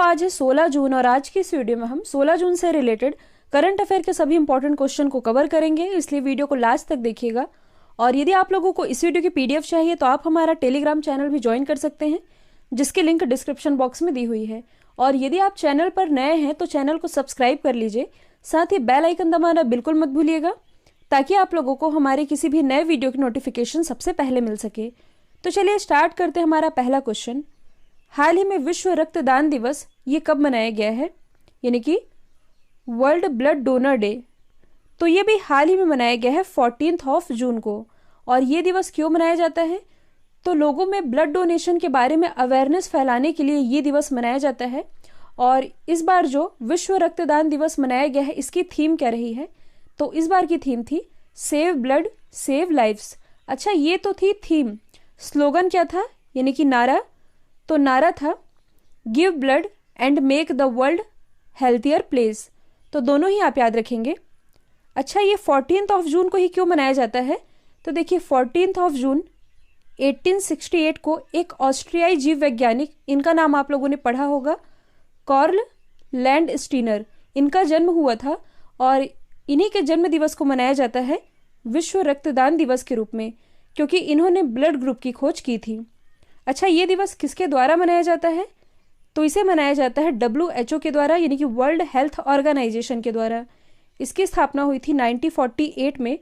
आज है 16 जून और आज की इस वीडियो में हम 16 जून से रिलेटेड करंट अफेयर के सभी इंपॉर्टेंट क्वेश्चन को कवर करेंगे, इसलिए वीडियो को लास्ट तक देखिएगा। और यदि आप लोगों को इस वीडियो की पीडीएफ चाहिए तो आप हमारा टेलीग्राम चैनल भी ज्वाइन कर सकते हैं, जिसकी लिंक डिस्क्रिप्शन बॉक्स में दी हुई है। और यदि आप चैनल पर नए हैं तो चैनल को सब्सक्राइब कर लीजिए, साथ ही बेल आइकन दबाना बिल्कुल मत भूलिएगा, ताकि आप लोगों को हमारे किसी भी नए वीडियो की नोटिफिकेशन सबसे पहले मिल सके। तो चलिए स्टार्ट करते हैं हमारा पहला क्वेश्चन। हाल ही में विश्व रक्तदान दिवस ये कब मनाया गया है, यानी कि वर्ल्ड ब्लड डोनर डे। तो ये भी हाल ही में मनाया गया है 14 जून को। और ये दिवस क्यों मनाया जाता है, तो लोगों में ब्लड डोनेशन के बारे में अवेयरनेस फैलाने के लिए ये दिवस मनाया जाता है। और इस बार जो विश्व रक्तदान दिवस मनाया गया है, इसकी थीम क्या रही है, तो इस बार की थीम थी सेव ब्लड सेव लाइव्स। अच्छा, ये तो थी थीम। स्लोगन क्या था, यानी कि नारा, तो नारा था give blood and make the world healthier place. तो दोनों ही आप याद रखेंगे। अच्छा, ये 14 जून को ही क्यों मनाया जाता है, तो देखिए 14 जून 1868 को एक ऑस्ट्रियाई जीव वैज्ञानिक, इनका नाम आप लोगों ने पढ़ा होगा, कार्ल लैंडस्टीनर, इनका जन्म हुआ था। और इन्हीं के जन्म दिवस को मनाया जाता है विश्व रक्तदान दिवस के रूप में, क्योंकि इन्होंने ब्लड ग्रुप की खोज की थी। अच्छा, ये दिवस किसके द्वारा मनाया जाता है, तो इसे मनाया जाता है WHO के द्वारा, यानी कि वर्ल्ड हेल्थ ऑर्गेनाइजेशन के द्वारा। इसकी स्थापना हुई थी 1948 में।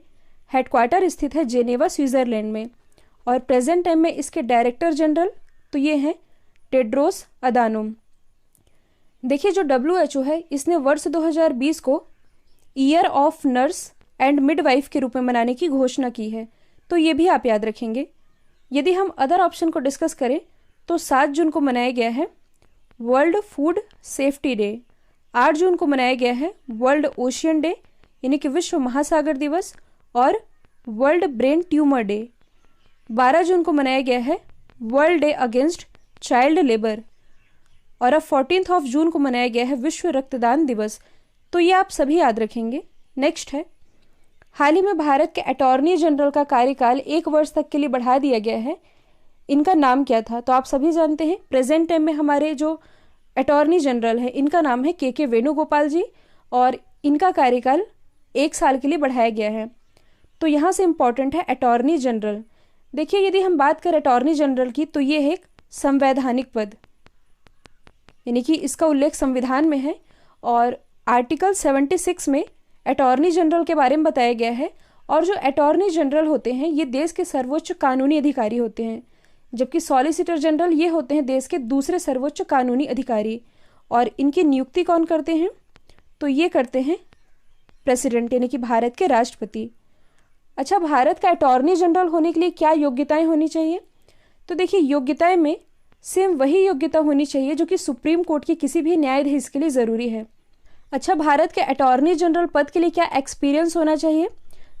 हेडक्वार्टर स्थित है जेनेवा, स्विट्जरलैंड में। और प्रेजेंट टाइम में इसके डायरेक्टर जनरल तो ये हैं टेड्रोस अदानोम। देखिए, जो WHO है, इसने वर्ष 2020 को year of nurse and midwife के रूप में मनाने की घोषणा की है, तो ये भी आप याद रखेंगे। यदि हम अदर ऑप्शन को डिस्कस करें तो 7 जून को मनाया गया है वर्ल्ड फूड सेफ्टी डे। 8 जून को मनाया गया है वर्ल्ड ओशियन डे, यानी कि विश्व महासागर दिवस, और वर्ल्ड ब्रेन ट्यूमर डे। 12 जून को मनाया गया है world day against child labour. और अब 14 जून को मनाया गया है विश्व रक्तदान दिवस। तो ये आप सभी याद रखेंगे। नेक्स्ट है, हाल ही में भारत के अटॉर्नी जनरल का कार्यकाल 1 वर्ष तक के लिए बढ़ा दिया गया है। इनका नाम क्या था, तो आप सभी जानते हैं प्रेजेंट टाइम में हमारे जो अटॉर्नी जनरल है, इनका नाम है के वेणुगोपाल जी, और इनका कार्यकाल 1 साल के लिए बढ़ाया गया है। तो यहाँ से इम्पॉर्टेंट है अटॉर्नी जनरल। देखिए, यदि हम बात करें अटॉर्नी जनरल की, तो ये है एक संवैधानिक पद, यानी कि इसका उल्लेख संविधान में है। और आर्टिकल 76 में अटॉर्नी जनरल के बारे में बताया गया है। और जो अटॉर्नी जनरल होते हैं, ये देश के सर्वोच्च कानूनी अधिकारी होते हैं, जबकि सॉलिसिटर जनरल ये होते हैं देश के दूसरे सर्वोच्च कानूनी अधिकारी। और इनकी नियुक्ति कौन करते हैं, तो ये करते हैं प्रेसिडेंट, यानी कि भारत के राष्ट्रपति। अच्छा, भारत का अटॉर्नी जनरल होने के लिए क्या योग्यताएं होनी चाहिए, तो देखिए योग्यताएं में सेम वही योग्यता होनी चाहिए जो कि सुप्रीम कोर्ट के किसी भी न्यायाधीश के लिए ज़रूरी है। अच्छा, भारत के अटॉर्नी जनरल पद के लिए क्या एक्सपीरियंस होना चाहिए,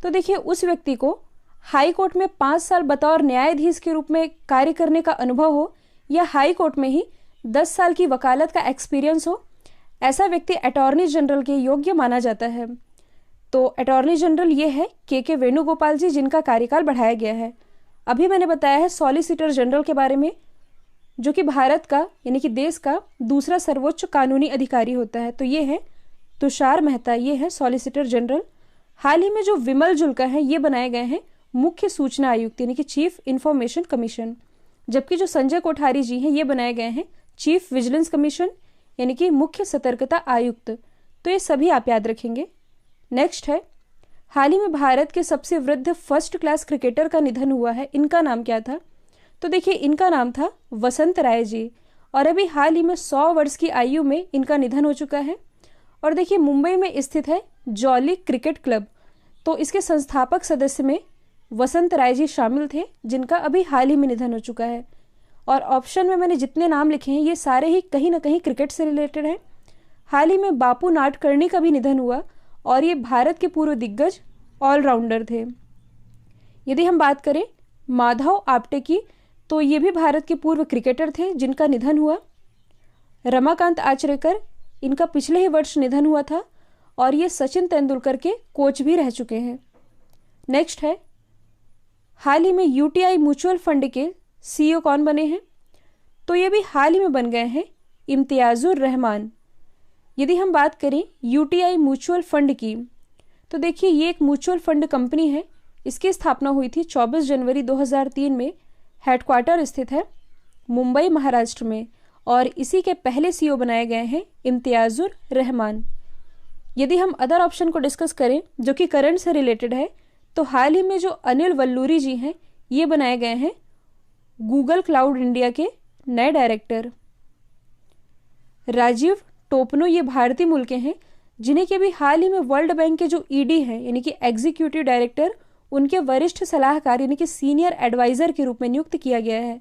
तो देखिए उस व्यक्ति को हाई कोर्ट में 5 साल बतौर न्यायाधीश के रूप में कार्य करने का अनुभव हो, या हाई कोर्ट में ही 10 साल की वकालत का एक्सपीरियंस हो, ऐसा व्यक्ति अटॉर्नी जनरल के योग्य माना जाता है। तो अटॉर्नी जनरल ये है के वेणुगोपाल जी, जिनका कार्यकाल बढ़ाया गया है। अभी मैंने बताया है सॉलिसिटर जनरल के बारे में, जो कि भारत का, यानी कि देश का दूसरा सर्वोच्च कानूनी अधिकारी होता है, तो ये है तुषार मेहता, ये है सॉलिसिटर जनरल। हाल ही में जो विमल जुल्का है, ये बनाए गए हैं मुख्य सूचना आयुक्त, यानी कि चीफ इंफॉर्मेशन कमीशन, जबकि जो संजय कोठारी जी हैं, ये बनाए गए हैं चीफ विजिलेंस कमीशन, यानी कि मुख्य सतर्कता आयुक्त। तो ये सभी आप याद रखेंगे। नेक्स्ट है, हाल ही में भारत के सबसे वृद्ध फर्स्ट क्लास क्रिकेटर का निधन हुआ है, इनका नाम क्या था, तो देखिए इनका नाम था वसंत राय जी। और अभी हाल ही में 100 वर्ष की आयु में इनका निधन हो चुका है। और देखिए मुंबई में स्थित है जॉली क्रिकेट क्लब, तो इसके संस्थापक सदस्य में वसंत राय जी शामिल थे, जिनका अभी हाल ही में निधन हो चुका है। और ऑप्शन में मैंने जितने नाम लिखे हैं, ये सारे ही कहीं ना कहीं क्रिकेट से रिलेटेड हैं। हाल ही में बापू नाडकर्णी का भी निधन हुआ, और ये भारत के पूर्व दिग्गज ऑलराउंडर थे। यदि हम बात करें माधव आप्टे की, तो ये भी भारत के पूर्व क्रिकेटर थे, जिनका निधन हुआ। रमाकांत आचरेकर, इनका पिछले ही वर्ष निधन हुआ था, और ये सचिन तेंदुलकर के कोच भी रह चुके हैं। नेक्स्ट है, हाल ही में UTI म्यूचुअल फंड के CEO कौन बने हैं, तो ये भी हाल ही में बन गए हैं इम्तियाजुर रहमान। यदि हम बात करें यूटीआई म्यूचुअल फंड की, तो देखिए ये एक म्यूचुअल फंड कंपनी है। इसकी स्थापना हुई थी 24 जनवरी 2003 में। हेडक्वार्टर स्थित है मुंबई महाराष्ट्र में और इसी के पहले सीईओ बनाए गए हैं इम्तियाजुर रहमान। यदि हम अदर ऑप्शन को डिस्कस करें जो कि करंट से रिलेटेड है, तो हाल ही में जो अनिल वल्लूरी जी हैं ये बनाए गए हैं गूगल क्लाउड इंडिया के नए डायरेक्टर। राजीव टोपनो ये भारतीय मूल के हैं, जिन्हें कि अभी हाल ही में वर्ल्ड बैंक के जो ईडी हैं यानी कि एग्जीक्यूटिव डायरेक्टर, उनके वरिष्ठ सलाहकार यानी कि सीनियर एडवाइजर के रूप में नियुक्त किया गया है।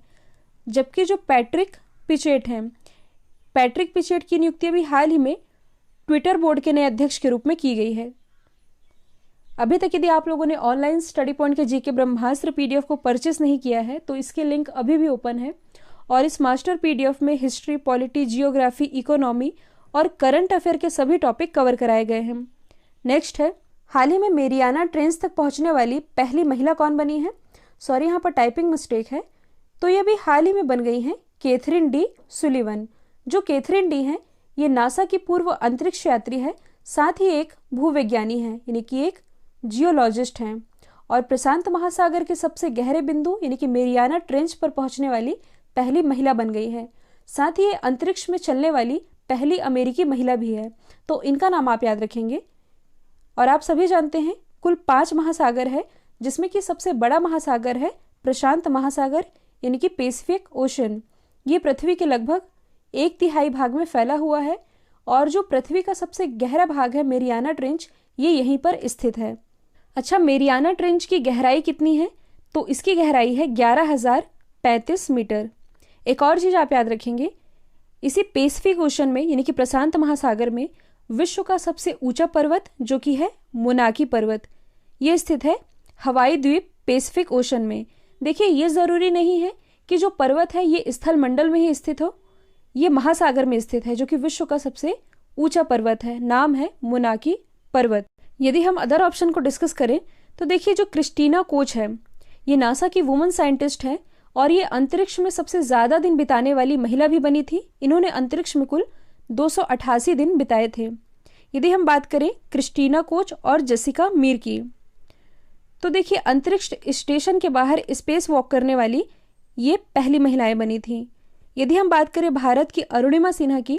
जबकि जो पैट्रिक पिचेट हैं, पैट्रिक पिचेट की नियुक्ति अभी हाल ही में ट्विटर बोर्ड के नए अध्यक्ष के रूप में की गई है। अभी तक यदि आप लोगों ने ऑनलाइन स्टडी पॉइंट के जीके ब्रह्मास्त्र पीडीएफ को परचेस नहीं किया है तो इसके लिंक अभी भी ओपन है और इस मास्टर पीडीएफ में हिस्ट्री, पॉलिटी, जियोग्राफी, इकोनॉमी और करंट अफेयर के सभी टॉपिक कवर कराए गए हैं। नेक्स्ट है, हाल ही में मेरियाना ट्रेंच तक पहुंचने वाली पहली महिला कौन बनी है? सॉरी, यहाँ पर टाइपिंग मिस्टेक है। तो ये भी हाल ही में बन गई हैं कैथरीन डी सुलिवन। जो कैथरीन डी हैं ये नासा की पूर्व अंतरिक्ष यात्री है, साथ ही एक भूवैज्ञानी है यानी कि एक जियोलॉजिस्ट हैं और प्रशांत महासागर के सबसे गहरे बिंदु यानी कि मेरियाना ट्रेंच पर पहुंचने वाली पहली महिला बन गई है। साथ ही ये अंतरिक्ष में चलने वाली पहली अमेरिकी महिला भी है। तो इनका नाम आप याद रखेंगे। और आप सभी जानते हैं कुल 5 महासागर है, जिसमें कि सबसे बड़ा महासागर है प्रशांत महासागर यानी कि पैसिफिक ओशन। ये पृथ्वी के लगभग 1/3 भाग में फैला हुआ है और जो पृथ्वी का सबसे गहरा भाग है मेरियाना ट्रेंच, ये यहीं पर स्थित है। अच्छा, मेरियाना ट्रेंच की गहराई कितनी है? तो इसकी गहराई है 11,035 मीटर। एक और चीज आप याद रखेंगे, इसी पैसिफिक ओशन में यानी कि प्रशांत महासागर में विश्व का सबसे ऊंचा पर्वत जो कि है मोनाकी पर्वत, ये स्थित है हवाई द्वीप पैसिफिक ओशन में। देखिए, ये जरूरी नहीं है कि जो पर्वत है ये स्थल मंडल में ही स्थित हो, ये महासागर में स्थित है जो कि विश्व का सबसे ऊंचा पर्वत है। नाम है मोनाकी पर्वत। यदि हम अदर ऑप्शन को डिस्कस करें तो देखिए जो क्रिस्टीना कोच है ये नासा की वुमन साइंटिस्ट है और ये अंतरिक्ष में सबसे ज्यादा दिन बिताने वाली महिला भी बनी थी। इन्होंने अंतरिक्ष में कुल 288 दिन बिताए थे। यदि हम बात करें क्रिस्टीना कोच और जेसिका मीर की, तो देखिए अंतरिक्ष स्टेशन के बाहर स्पेस वॉक करने वाली ये पहली महिलाएं बनी थी। यदि हम बात करें भारत की अरुणिमा सिन्हा की,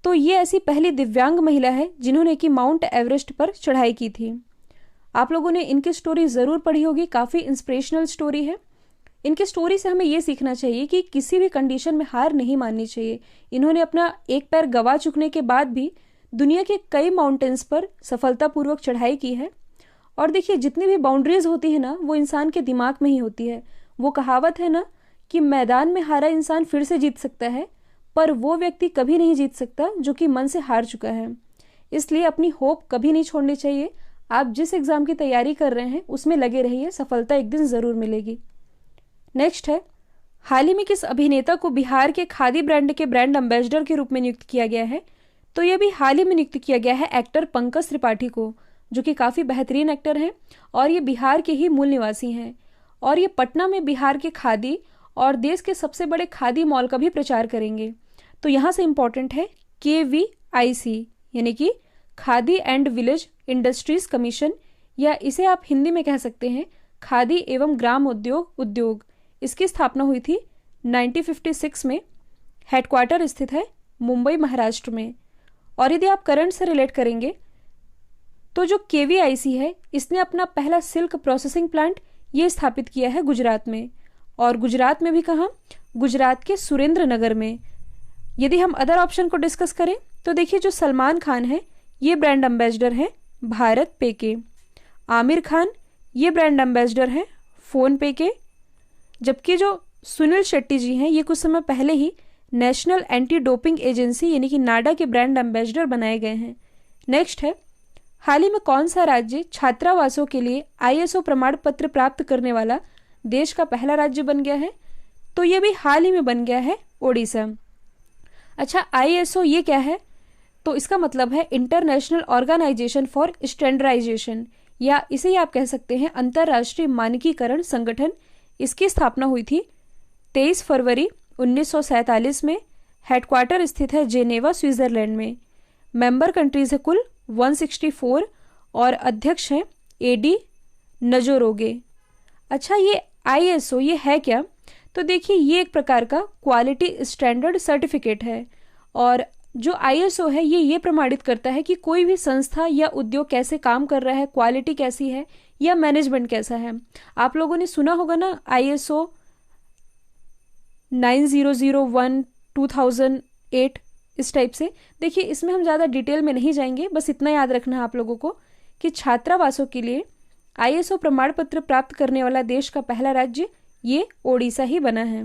तो ये ऐसी पहली दिव्यांग महिला है जिन्होंने कि माउंट एवरेस्ट पर चढ़ाई की थी। आप लोगों ने इनकी स्टोरी जरूर पढ़ी होगी, काफी इंस्पिरेशनल स्टोरी है। इनकी स्टोरी से हमें ये सीखना चाहिए कि किसी भी कंडीशन में हार नहीं माननी चाहिए। इन्होंने अपना एक पैर गवा चुकने के बाद भी दुनिया के कई माउंटेन्स पर सफलतापूर्वक चढ़ाई की है। और देखिए जितनी भी बाउंड्रीज होती है ना, वो इंसान के दिमाग में ही होती है। वो कहावत है ना कि मैदान में हारा इंसान फिर से जीत सकता है, पर वो व्यक्ति कभी नहीं जीत सकता जो कि मन से हार चुका है। इसलिए अपनी होप कभी नहीं छोड़नी चाहिए। आप जिस एग्जाम की तैयारी कर रहे हैं उसमें लगे रहिए, सफलता एक दिन जरूर मिलेगी। नेक्स्ट है, हाल ही में किस अभिनेता को बिहार के खादी ब्रांड के ब्रांड एम्बेसडर के रूप में नियुक्त किया गया है? तो ये भी हाल ही में नियुक्त किया गया है एक्टर पंकज त्रिपाठी को, जो कि काफी बेहतरीन एक्टर हैं और ये बिहार के ही मूल निवासी हैं। और ये पटना में बिहार के खादी और देश के सबसे बड़े खादी मॉल का भी प्रचार करेंगे। तो यहाँ से इंपॉर्टेंट है KVIC यानी कि khadi and village industries commission, या इसे आप हिंदी में कह सकते हैं खादी एवं ग्राम उद्योग। इसकी स्थापना हुई थी 1956 में। हेडक्वार्टर स्थित है मुंबई महाराष्ट्र में। और यदि आप करंट से रिलेट करेंगे तो जो KVIC है इसने अपना पहला सिल्क प्रोसेसिंग प्लांट ये स्थापित किया है गुजरात में। और गुजरात में भी कहाँ? गुजरात के सुरेंद्र नगर में। यदि हम अदर ऑप्शन को डिस्कस करें तो देखिए जो सलमान खान है ये ब्रांड एम्बेसडर है भारत पे के। आमिर खान ये ब्रांड एम्बेसडर है फोन पे के। जबकि जो सुनील शेट्टी जी हैं ये कुछ समय पहले ही नेशनल एंटी डोपिंग एजेंसी यानी कि नाडा के ब्रांड एम्बेसडर बनाए गए हैं। नेक्स्ट है, हाल ही में कौन सा राज्य छात्रावासों के लिए ISO प्रमाण पत्र प्राप्त करने वाला देश का पहला राज्य बन गया है? तो ये भी हाल ही में बन गया है ओडिशा। अच्छा, ISO ये क्या है? तो इसका मतलब है इंटरनेशनल ऑर्गेनाइजेशन फॉर स्टैंडर्डाइजेशन, या इसे ही आप कह सकते हैं अंतरराष्ट्रीय मानकीकरण संगठन। इसकी स्थापना हुई थी 23 फरवरी 1947 में हेडक्वार्टर स्थित है जेनेवा स्विट्जरलैंड में। मेंबर कंट्रीज है कुल 164 और अध्यक्ष हैं एडी नजोरोगे। अच्छा, ये आईएसओ ये है क्या? तो देखिए, ये एक प्रकार का क्वालिटी स्टैंडर्ड सर्टिफिकेट है और जो आईएसओ है ये प्रमाणित करता है कि कोई भी संस्था या उद्योग कैसे काम कर रहा है, क्वालिटी कैसी है या मैनेजमेंट कैसा है। आप लोगों ने सुना होगा ना आईएसओ 9001 2008 इस टाइप से। देखिए, इसमें हम ज़्यादा डिटेल में नहीं जाएंगे, बस इतना याद रखना है आप लोगों को कि छात्रावासों के लिए आईएसओ प्रमाण पत्र प्राप्त करने वाला देश का पहला राज्य ये ओडिशा ही बना है।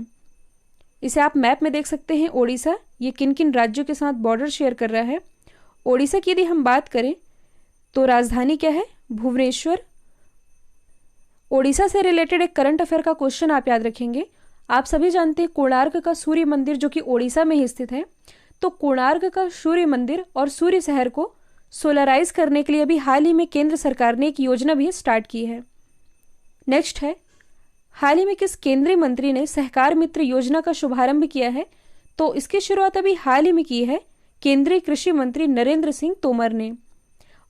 इसे आप मैप में देख सकते हैं। ओडिशा ये किन किन राज्यों के साथ बॉर्डर शेयर कर रहा है। ओडिशा की यदि हम बात करें तो राजधानी क्या है? भुवनेश्वर। ओडिशा से रिलेटेड एक करंट अफेयर का क्वेश्चन आप याद रखेंगे। आप सभी जानते हैं कोणार्क का सूर्य मंदिर जो कि ओडिशा में ही स्थित है। तो कोणार्क का सूर्य मंदिर और सूर्य शहर को सोलराइज करने के लिए अभी हाल ही में केंद्र सरकार ने एक योजना भी स्टार्ट की है। नेक्स्ट है, हाल ही में किस केंद्रीय मंत्री ने सहकार मित्र योजना का शुभारंभ किया है? तो इसकी शुरुआत अभी हाल ही में की है केंद्रीय कृषि मंत्री नरेंद्र सिंह तोमर ने।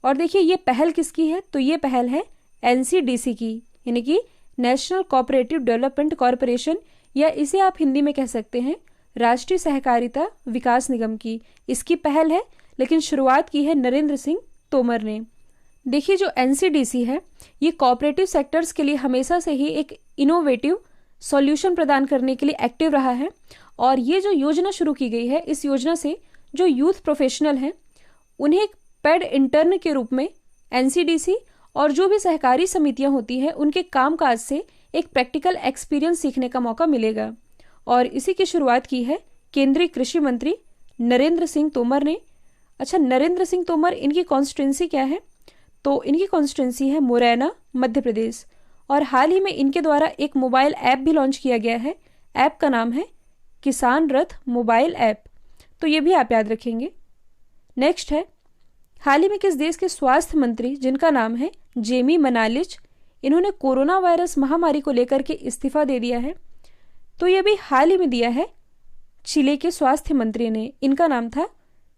और देखिए, ये पहल किसकी है? तो ये पहल है एनसीडीसी की, यानी कि नेशनल कोऑपरेटिव डेवलपमेंट कॉरपोरेशन, या इसे आप हिंदी में कह सकते हैं राष्ट्रीय सहकारिता विकास निगम की। इसकी पहल है, लेकिन शुरुआत की है नरेंद्र सिंह तोमर ने। देखिए, जो एनसीडीसी है ये कोऑपरेटिव सेक्टर्स के लिए हमेशा से ही एक इनोवेटिव सॉल्यूशन प्रदान करने के लिए एक्टिव रहा है। और ये जो योजना शुरू की गई है, इस योजना से जो यूथ प्रोफेशनल हैं उन्हें एक पेड इंटर्न के रूप में एनसीडीसी और जो भी सहकारी समितियां होती हैं उनके कामकाज से एक प्रैक्टिकल एक्सपीरियंस सीखने का मौका मिलेगा। और इसी की शुरुआत की है केंद्रीय कृषि मंत्री नरेंद्र सिंह तोमर ने। अच्छा, नरेंद्र सिंह तोमर, इनकी कॉन्स्टिट्यूंसी क्या है? तो इनकी कॉन्स्टिट्यूंसी है मुरैना, मध्य प्रदेश। और हाल ही में इनके द्वारा एक मोबाइल ऐप भी लॉन्च किया गया है। ऐप का नाम है किसान रथ मोबाइल ऐप। तो ये भी आप याद रखेंगे। नेक्स्ट है, हाल ही में किस देश के स्वास्थ्य मंत्री जिनका नाम है जेमी मनालिच, इन्होंने कोरोना वायरस महामारी को लेकर के इस्तीफा दे दिया है? तो ये भी हाल ही में दिया है चिली के स्वास्थ्य मंत्री ने। इनका नाम था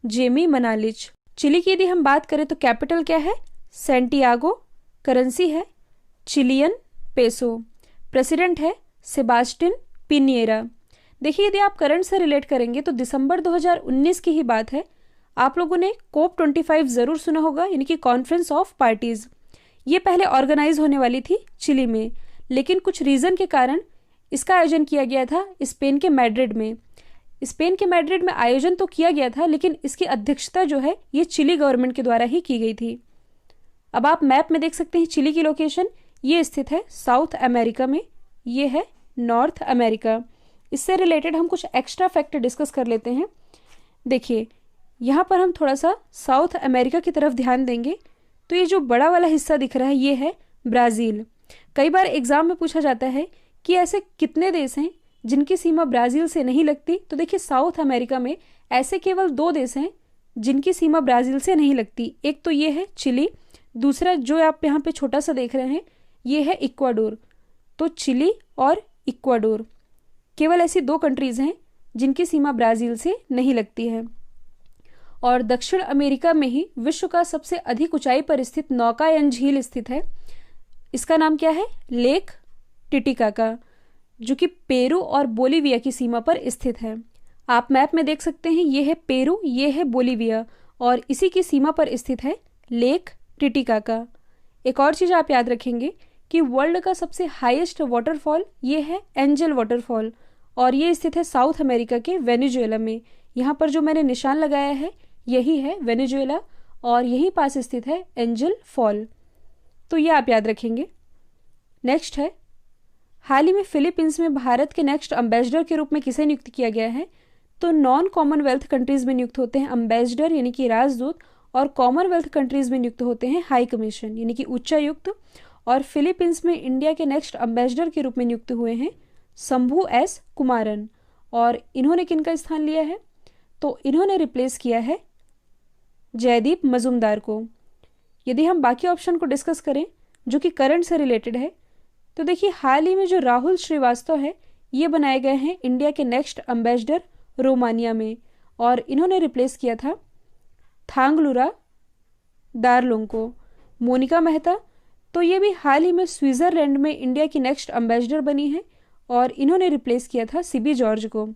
जेमी मनालिच। चिली की यदि हम बात करें तो कैपिटल क्या है? सैंटियागो। करेंसी है चिलियन पेसो। प्रेसिडेंट है सेबास्टिन पिनिएरा। देखिए, यदि आप करंट से रिलेट करेंगे तो दिसंबर 2019 की ही बात है। आप लोगों ने COP25 जरूर सुना होगा, यानी कि कॉन्फ्रेंस ऑफ पार्टीज। ये पहले ऑर्गेनाइज होने वाली थी चिली में, लेकिन कुछ रीजन के कारण इसका आयोजन किया गया था स्पेन के मैड्रिड में। स्पेन के मैड्रिड में आयोजन तो किया गया था, लेकिन इसकी अध्यक्षता जो है ये चिली गवर्नमेंट के द्वारा ही की गई थी। अब आप मैप में देख सकते हैं चिली की लोकेशन, ये स्थित है साउथ अमेरिका में, ये है नॉर्थ अमेरिका। इससे रिलेटेड हम कुछ एक्स्ट्रा फैक्ट डिस्कस कर लेते हैं। देखिए, यहाँ पर हम थोड़ा सा साउथ अमेरिका की तरफ ध्यान देंगे तो ये जो बड़ा वाला हिस्सा दिख रहा है ये है ब्राज़ील। कई बार एग्जाम में पूछा जाता है कि ऐसे कितने देश हैं जिनकी सीमा ब्राज़ील से नहीं लगती। तो देखिए, साउथ अमेरिका में ऐसे केवल 2 देश हैं जिनकी सीमा ब्राज़ील से नहीं लगती। एक तो ये है चिली, दूसरा जो आप यहाँ पे छोटा सा देख रहे हैं ये है इक्वाडोर। तो चिली और इक्वाडोर, केवल ऐसी 2 कंट्रीज हैं जिनकी सीमा ब्राज़ील से नहीं लगती है। और दक्षिण अमेरिका में ही विश्व का सबसे अधिक ऊंचाई पर स्थित नौकायन झील स्थित है। इसका नाम क्या है? लेक टिटिकाका, जो कि पेरू और बोलीविया की सीमा पर स्थित है। आप मैप में देख सकते हैं, ये है पेरू, ये है बोलीविया, और इसी की सीमा पर स्थित है लेक टिटिकाका। एक और चीज आप याद रखेंगे कि वर्ल्ड का सबसे हाईएस्ट वाटरफॉल ये है एंजल वाटरफॉल, और ये स्थित है साउथ अमेरिका के वेनेजुएला में। यहाँ पर जो मैंने निशान लगाया है यही है वेनेजुएला, और यहीं पास स्थित है एंजल फॉल। तो ये आप याद रखेंगे। नेक्स्ट है, हाल ही में फिलीपींस में भारत के नेक्स्ट अम्बेसडर के रूप में किसे नियुक्त किया गया है? तो नॉन कॉमनवेल्थ कंट्रीज में नियुक्त होते हैं अम्बेसडर यानी कि राजदूत, और कॉमनवेल्थ कंट्रीज में नियुक्त होते हैं हाई कमीशन यानी कि उच्चायुक्त। और फिलीपींस में इंडिया के नेक्स्ट अम्बेसडर के रूप में नियुक्त हुए हैं शंभू एस कुमारन, और इन्होंने किनका स्थान लिया है? तो इन्होंने रिप्लेस किया है जयदीप मजूमदार को। यदि हम बाकी ऑप्शन को डिस्कस करें जो कि करंट से रिलेटेड है, तो देखिए, हाल ही में जो राहुल श्रीवास्तव है ये बनाए गए हैं इंडिया के नेक्स्ट अम्बेसडर रोमानिया में, और इन्होंने रिप्लेस किया था थांगलुरा दारलोंग को। मोनिका मेहता, तो ये भी हाल ही में स्विट्जरलैंड में इंडिया की नेक्स्ट एम्बेसडर बनी है और इन्होंने रिप्लेस किया था सीबी जॉर्ज को।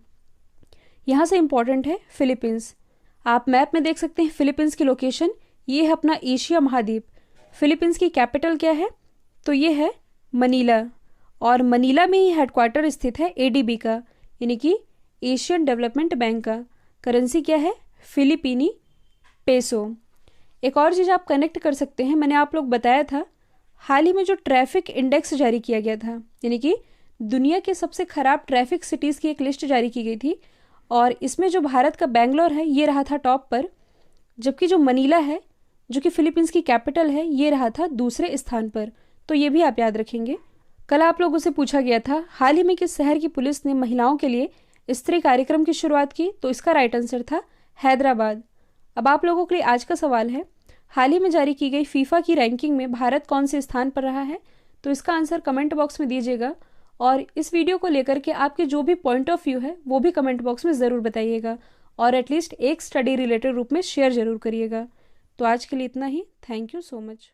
यहाँ से इम्पॉर्टेंट है फिलीपींस। आप मैप में देख सकते हैं फिलीपींस की लोकेशन, ये है अपना एशिया महाद्वीप। फिलीपींस की कैपिटल क्या है, तो ये है मनीला, और मनीला में ही हेडक्वार्टर स्थित है एडीबी का, यानी कि एशियन डेवलपमेंट बैंक का। करेंसी क्या है, फिलीपीनी पेसो। एक और चीज़ आप कनेक्ट कर सकते हैं, मैंने आप लोग बताया था हाल ही में जो ट्रैफिक इंडेक्स जारी किया गया था, यानी कि दुनिया के सबसे खराब ट्रैफिक सिटीज़ की एक लिस्ट जारी की गई थी, और इसमें जो भारत का बेंगलोर है ये रहा था टॉप पर, जबकि जो मनीला है जो कि फिलीपींस की कैपिटल है ये रहा था दूसरे स्थान पर। तो ये भी आप याद रखेंगे। कल आप लोगों से पूछा गया था हाल ही में किस शहर की पुलिस ने महिलाओं के लिए स्त्री कार्यक्रम की शुरुआत की, तो इसका राइट आंसर था हैदराबाद। अब आप लोगों के लिए आज का सवाल है, हाल ही में जारी की गई फीफा की रैंकिंग में भारत कौन से स्थान पर रहा है, तो इसका आंसर कमेंट बॉक्स में दीजिएगा, और इस वीडियो को लेकर के आपके जो भी पॉइंट ऑफ व्यू है वो भी कमेंट बॉक्स में ज़रूर बताइएगा, और एटलीस्ट एक स्टडी रिलेटेड रूप में शेयर जरूर करिएगा। तो आज के लिए इतना ही। Thank you so much.